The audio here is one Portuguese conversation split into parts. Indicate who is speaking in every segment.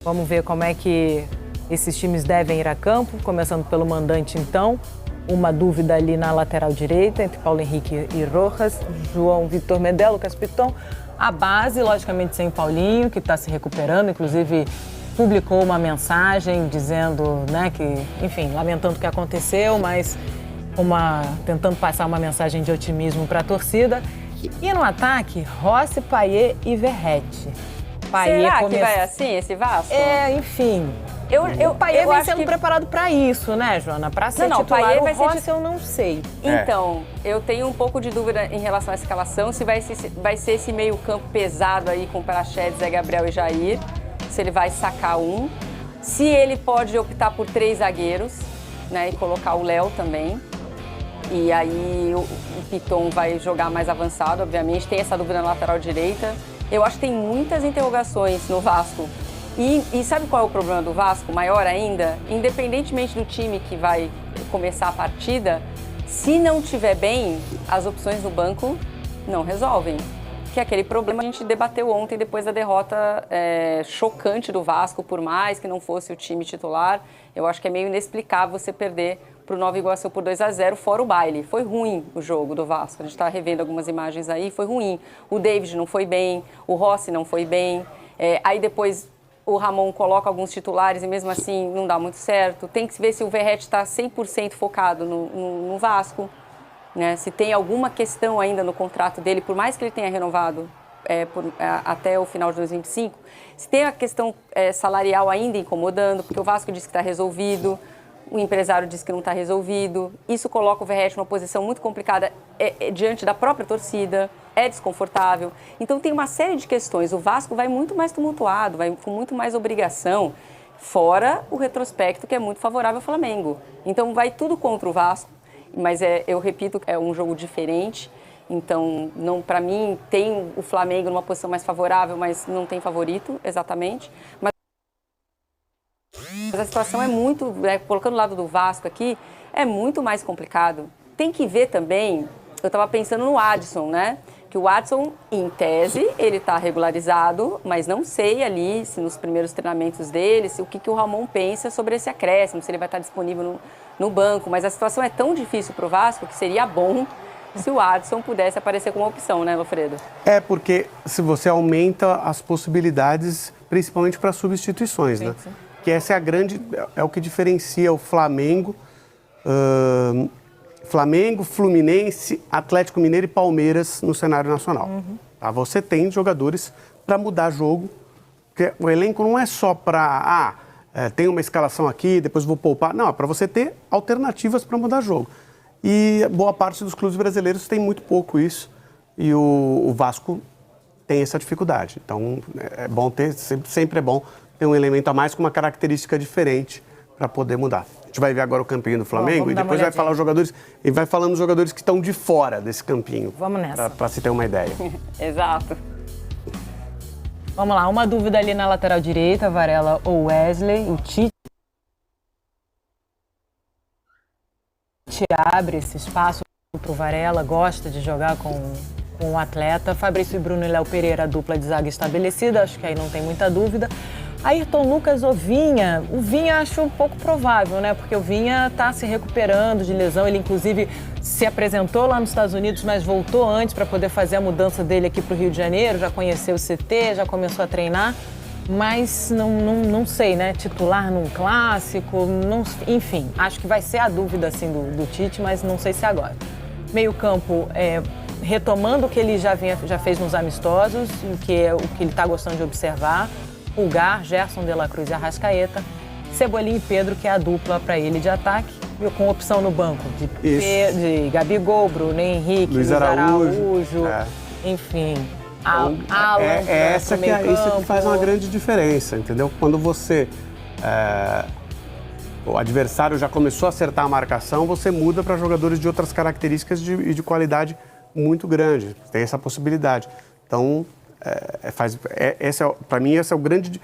Speaker 1: Vamos ver como é que esses times devem ir a campo, começando pelo mandante, então. Uma dúvida ali na lateral direita, entre Paulo Henrique e Rojas, João Vitor Medel, Lucas Piton. A base, logicamente, sem Paulinho, que está se recuperando, inclusive publicou uma mensagem dizendo, né, que, enfim, lamentando o que aconteceu, mas tentando passar uma mensagem de otimismo para a torcida. E no ataque, Rossi, Payet e Verratti.
Speaker 2: Será que vai assim, esse Vasco?
Speaker 1: Enfim. O Payet vem sendo preparado para isso, né, Joana? Para ser titular, o Rossi eu não sei.
Speaker 2: Então, eu tenho um pouco de dúvida em relação à escalação, se vai ser esse meio campo pesado aí com Praxedes, Zé Gabriel e Jair, se ele vai sacar um, se ele pode optar por 3 zagueiros, né, e colocar o Léo também. E aí o Piton vai jogar mais avançado, obviamente. Tem essa dúvida na lateral direita. Eu acho que tem muitas interrogações no Vasco. E sabe qual é o problema do Vasco? Maior ainda, independentemente do time que vai começar a partida, se não tiver bem, as opções no banco não resolvem. Que é aquele problema que a gente debateu ontem depois da derrota chocante do Vasco, por mais que não fosse o time titular. Eu acho que é meio inexplicável você perder para o Nova Iguaçu por 2-0, fora o baile. Foi ruim o jogo do Vasco. A gente está revendo algumas imagens aí, foi ruim. O David não foi bem, o Rossi não foi bem. Aí depois o Ramon coloca alguns titulares e mesmo assim não dá muito certo. Tem que ver se o Verratti está 100% focado no Vasco, né? Se tem alguma questão ainda no contrato dele, por mais que ele tenha renovado até o final de 2025, se tem a questão salarial ainda incomodando, porque o Vasco diz que está resolvido, o empresário diz que não está resolvido. Isso coloca o Verratti numa posição muito complicada diante da própria torcida, é desconfortável. Então tem uma série de questões. O Vasco vai muito mais tumultuado, vai com muito mais obrigação, fora o retrospecto que é muito favorável ao Flamengo. Então vai tudo contra o Vasco, mas eu repito, é um jogo diferente. Então, para mim, tem o Flamengo numa posição mais favorável, mas não tem favorito, exatamente. Mas a situação é muito, colocando o lado do Vasco aqui, é muito mais complicado. Tem que ver também, eu estava pensando no Adson, né? Que o Adson, em tese, ele está regularizado, mas não sei ali, se nos primeiros treinamentos dele, o que o Ramon pensa sobre esse acréscimo, se ele vai estar disponível no banco. Mas a situação é tão difícil para o Vasco que seria bom se o Adson pudesse aparecer como opção, né, Lofredo?
Speaker 3: Porque se você aumenta as possibilidades, principalmente para substituições, sim, né? Sim. Que essa é o que diferencia o Flamengo, Fluminense, Atlético Mineiro e Palmeiras no cenário nacional. Uhum. Tá? Você tem jogadores para mudar jogo, porque o elenco não é só para, tem uma escalação aqui, depois vou poupar. Não, é para você ter alternativas para mudar jogo. E boa parte dos clubes brasileiros tem muito pouco isso, e o Vasco tem essa dificuldade. Então, é bom ter, sempre é bom ter um elemento a mais com uma característica diferente para poder mudar. A gente vai ver agora o campinho do Flamengo e depois vai falar os jogadores, e vai falando os jogadores que estão de fora desse campinho.
Speaker 1: Vamos nessa.
Speaker 3: Para se ter uma ideia.
Speaker 2: Exato.
Speaker 1: Vamos lá, uma dúvida ali na lateral direita, Varela ou Wesley, o Tite abre esse espaço para o Varela, gosta de jogar com o atleta. Fabrício e Bruno e Léo Pereira, a dupla de zaga estabelecida, acho que aí não tem muita dúvida. Ayrton Lucas ou Vinha? O Vinha acho um pouco provável, né? Porque o Vinha está se recuperando de lesão. Ele, inclusive, se apresentou lá nos Estados Unidos, mas voltou antes para poder fazer a mudança dele aqui para o Rio de Janeiro. Já conheceu o CT, já começou a treinar. Mas não sei, né? Titular num clássico, enfim. Acho que vai ser a dúvida, assim, do Tite, mas não sei se é agora. Meio campo, retomando o que ele já fez nos amistosos, o que ele está gostando de observar. Pulgar, Gerson de la Cruz e Arrascaeta, Cebolinha e Pedro, que é a dupla para ele de ataque, com opção no banco de Gabigol, Bruno Henrique, Luiz Araújo, enfim, Alan.
Speaker 3: Isso que faz uma grande diferença, entendeu? Quando você, o adversário já começou a acertar a marcação, você muda para jogadores de outras características e de qualidade muito grande, tem essa possibilidade. Então, para mim, esse é o grande...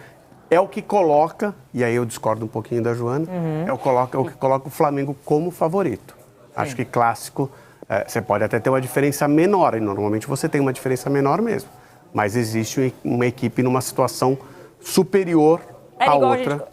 Speaker 3: É o que coloca, e aí eu discordo um pouquinho da Joana, é o que coloca o Flamengo como favorito. Acho que clássico, você pode até ter uma diferença menor, e normalmente você tem uma diferença menor mesmo, mas existe uma equipe numa situação superior a
Speaker 2: igual
Speaker 3: outra.